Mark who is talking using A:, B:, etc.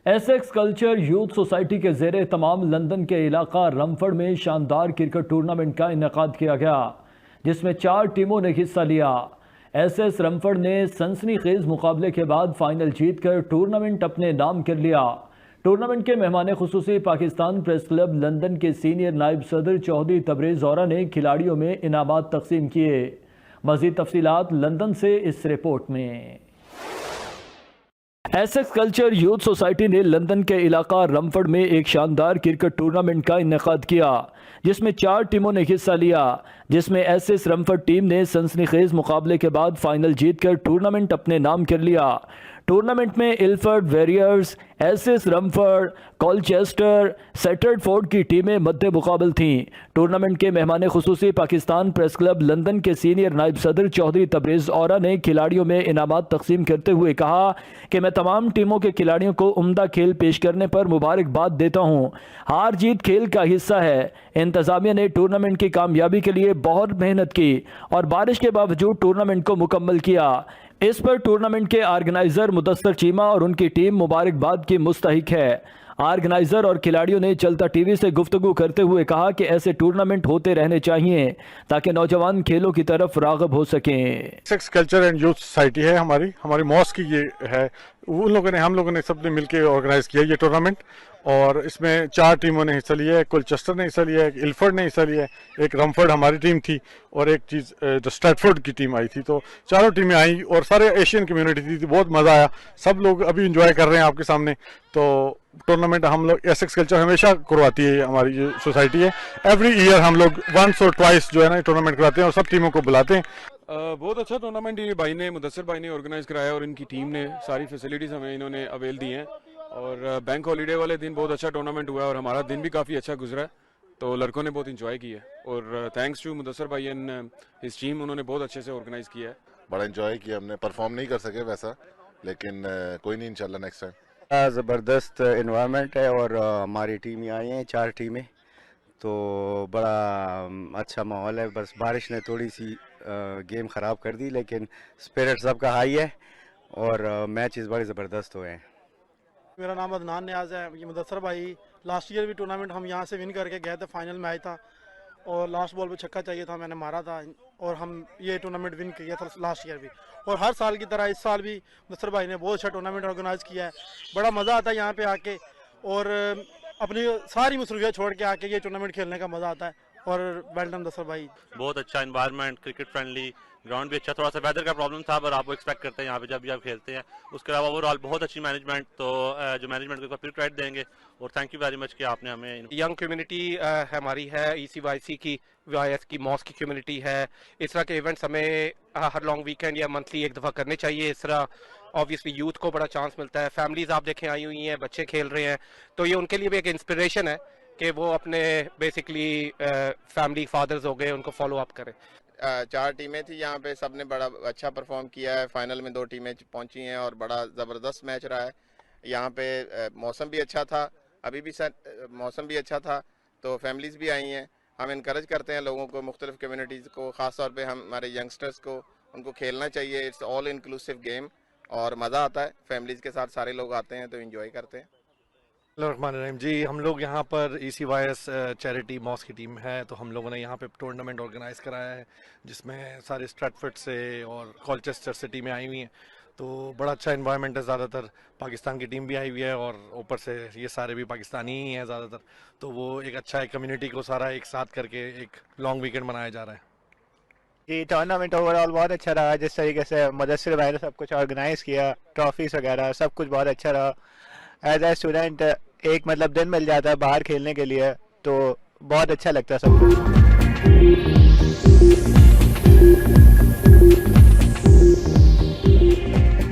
A: Essex culture youth society के ज़ेरे तमाम लंदन के इलाका रमफord में शानदार क्रिकेट टूर्नामेंट का इनेकाद किया गया, जिसमें 4 टीमों ने हिस्सा लिया। एसएस रमफord ने सनसनीखेज मुकाबले के बाद फाइनल जीतकर टूर्नामेंट अपने नाम कर लिया। टूर्नामेंट के मेहमान खुसूसी पाकिस्तान प्रेस क्लब लंदन के सीनियर नायब सदर चौधरी तबरेज़ ज़ोहरा ने खिलाड़ियों में इनामात तकसीम किए। मज़ीद तफसीलात लंदन से इस रिपोर्ट में। एसेक्स कल्चर यूथ सोसाइटी ने लंदन के इलाका रमफord में एक शानदार क्रिकेट टूर्नामेंट का इनेकाद किया, जिसमें 4 टीमों ने हिस्सा लिया, जिसमें एसेस रमफord टीम ने सनसनीखेज मुकाबले के बाद फाइनल जीतकर टूर्नामेंट अपने नाम कर लिया। टूर्नामेंट में इल्फर्ड वेरियर्स, एसेस रमफord, कॉलचेस्टर, सेटरफोर्ड की टीमें मद्दे मुकाबल थीं। टूर्नामेंट के मेहमान खुसूसी पाकिस्तान प्रेस क्लब लंदन के सीनियर नायब सदर चौधरी तबरेज़ ज़ोहरा ने खिलाड़ियों में इनामात तकसीम करते हुए कहा कि मैं तमाम टीमों के खिलाड़ियों को उम्दा खेल पेश करने पर मुबारकबाद देता हूँ। हार जीत खेल का हिस्सा है। इंतज़ामिया ने टूर्नामेंट की कामयाबी के लिए बहुत मेहनत की और बारिश के बावजूद टूर्नामेंट को मुकम्मल किया। इस पर टूर्नामेंट के ऑर्गेनाइजर मुदस्सर चीमा और उनकी टीम मुबारकबाद की मुस्तहिक है। ऑर्गेनाइजर और खिलाड़ियों ने चलता टीवी से गुफ्तगू करते हुए कहा कि ऐसे टूर्नामेंट होते रहने चाहिए ताकि नौजवान खेलों की तरफ राग़िब हो सकें।
B: Essex culture and youth society है हमारी मॉस्क की ये है। हम लोगों ने सबने मिलकर ऑर्गेनाइज किया ये टूर्नामेंट और इसमें 4 टीमों ने हिस्सा लिया है। कोलचेस्टर ने हिस्सा लिया है, एक इल्फर्ड ने हिस्सा लिया है, एक रमफord हमारी टीम थी और एक चीज़ जो स्ट्रैटफोर्ड की टीम आई थी। तो चारों टीमें आई और सारे एशियन कम्युनिटी थी। बहुत मज़ा आया। सब लोग अभी इंजॉय कर रहे हैं आपके सामने। तो टूर्नामेंट हम लोग एसेक्स कल्चर हमेशा करवाती है, हमारी जो सोसाइटी है। एवरी ईयर हम लोग वंस और ट्वाइस जो है ना टूर्नामेंट कराते हैं और सब टीमों को बुलाते हैं।
C: बहुत अच्छा टूर्नामेंट ये मुदस्सर भाई ने ऑर्गेनाइज कराया और इनकी टीम ने सारी फैसिलिटीज़ हमें इन्होंने अवेल दी हैं। और बैंक हॉलीडे वाले दिन बहुत अच्छा टूर्नामेंट हुआ है और हमारा दिन भी काफ़ी अच्छा गुजरा है। तो लड़कों ने बहुत इंजॉय किया है और थैंक्स टू मुदस्सर भाई एंड हिज टीम, उन्होंने बहुत अच्छे से ऑर्गेनाइज किया है।
D: बड़ा इंजॉय किया हमने। परफॉर्म नहीं कर सके वैसा, लेकिन कोई नहीं, इंशाल्लाह नेक्स्ट टाइम।
E: ज़बरदस्त इन्वायरमेंट है और हमारी टीम ही आई हैं 4 टीमें, तो बड़ा अच्छा माहौल है। बस बारिश ने थोड़ी सी गेम ख़राब कर दी, लेकिन स्पिरिट सबका हाई है और मैचेस बड़े ज़बरदस्त हुए हैं।
F: मेरा नाम अदनान न्याज है। ये मुदस्सर भाई लास्ट ईयर भी टूर्नामेंट हम यहाँ से विन करके गए थे। फाइनल मैच था और लास्ट बॉल पे छक्का चाहिए था, मैंने मारा था और हम ये टूर्नामेंट विन किया था लास्ट ईयर भी। और हर साल की तरह इस साल भी मुदस्सर भाई ने बहुत अच्छा टूर्नामेंट ऑर्गेनाइज किया है। बड़ा मज़ा आता है यहाँ पे आके और अपनी सारी मसरूफियत छोड़ के आके ये टूर्नामेंट खेलने का मज़ा आता है। और वेल डन मुदस्सर भाई।
G: बहुत अच्छा एनवायरनमेंट, क्रिकेट फ्रेंडली, ग्राउंड भी अच्छा। थोड़ा सा वेदर का प्रॉब्लम था पर आप एक्सपेक्ट करते हैं यहाँ पे जब भी आप खेलते हैं। उसके अलावा ओवरऑल बहुत अच्छी मैनेजमेंट, तो जो मैनेजमेंट को फिर क्रेडिट देंगे और थैंक यू वेरी मच कि आपने हमें।
H: यंग कम्युनिटी हमारी है, ECYC की वाईएस की मॉस्क की कम्युनिटी है। इस तरह के इवेंट्स हमें हर लॉन्ग वीकेंड या मंथली एक दफ़ा करने चाहिए। इस तरह ऑब्वियसली यूथ को बड़ा चांस मिलता है। फैमिलीज आप देखें आई हुई हैं, बच्चे खेल रहे हैं, तो ये उनके लिए भी एक इंस्पिरेशन है कि वो अपने बेसिकली फैमिली फादर्स हो गए उनको फॉलो अप करें।
I: 4 टीमें थी यहाँ पे, सब ने बड़ा अच्छा परफॉर्म किया है। फाइनल में 2 टीमें पहुंची हैं और बड़ा ज़बरदस्त मैच रहा है। यहाँ पे मौसम भी अच्छा था, अभी भी मौसम भी अच्छा था, तो फैमिलीज़ भी आई हैं। हम इनकरेज करते हैं लोगों को, मुख्तलिफ कम्युनिटीज़ को, ख़ास तौर पे हमारे यंगस्टर्स को, उनको खेलना चाहिए। इट्स ऑल इंक्लूसिव गेम और मज़ा आता है। फैमिलीज़ के साथ सारे लोग आते हैं तो इंजॉय करते हैं।
J: रहमान जी, हम लोग यहाँ पर ECYS चैरिटी मॉस्क की टीम है, तो हम लोगों ने यहाँ पे टूर्नामेंट ऑर्गेनाइज कराया है जिसमें सारे स्ट्रैटफोर्ड से और कॉलचेस्टर से टीमें आई हुई हैं। तो बड़ा अच्छा एनवायरनमेंट है। ज़्यादातर पाकिस्तान की टीम भी आई हुई है और ऊपर से ये सारे भी पाकिस्तानी ही हैं ज़्यादातर। तो वो एक अच्छा है, कम्युनिटी को सारा एक साथ करके एक लॉन्ग वीकेंड मनाया जा रहा है।
K: ये टूर्नामेंट ओवरऑल बहुत अच्छा रहा। जिस तरीके से मुदस्सर भाई ने सब कुछ ऑर्गेनाइज किया, ट्रॉफीज वगैरह सब कुछ बहुत अच्छा रहा। एज ए स्टूडेंट एक दिन मिल जाता है बाहर खेलने के लिए, तो बहुत अच्छा लगता है सब कुछ।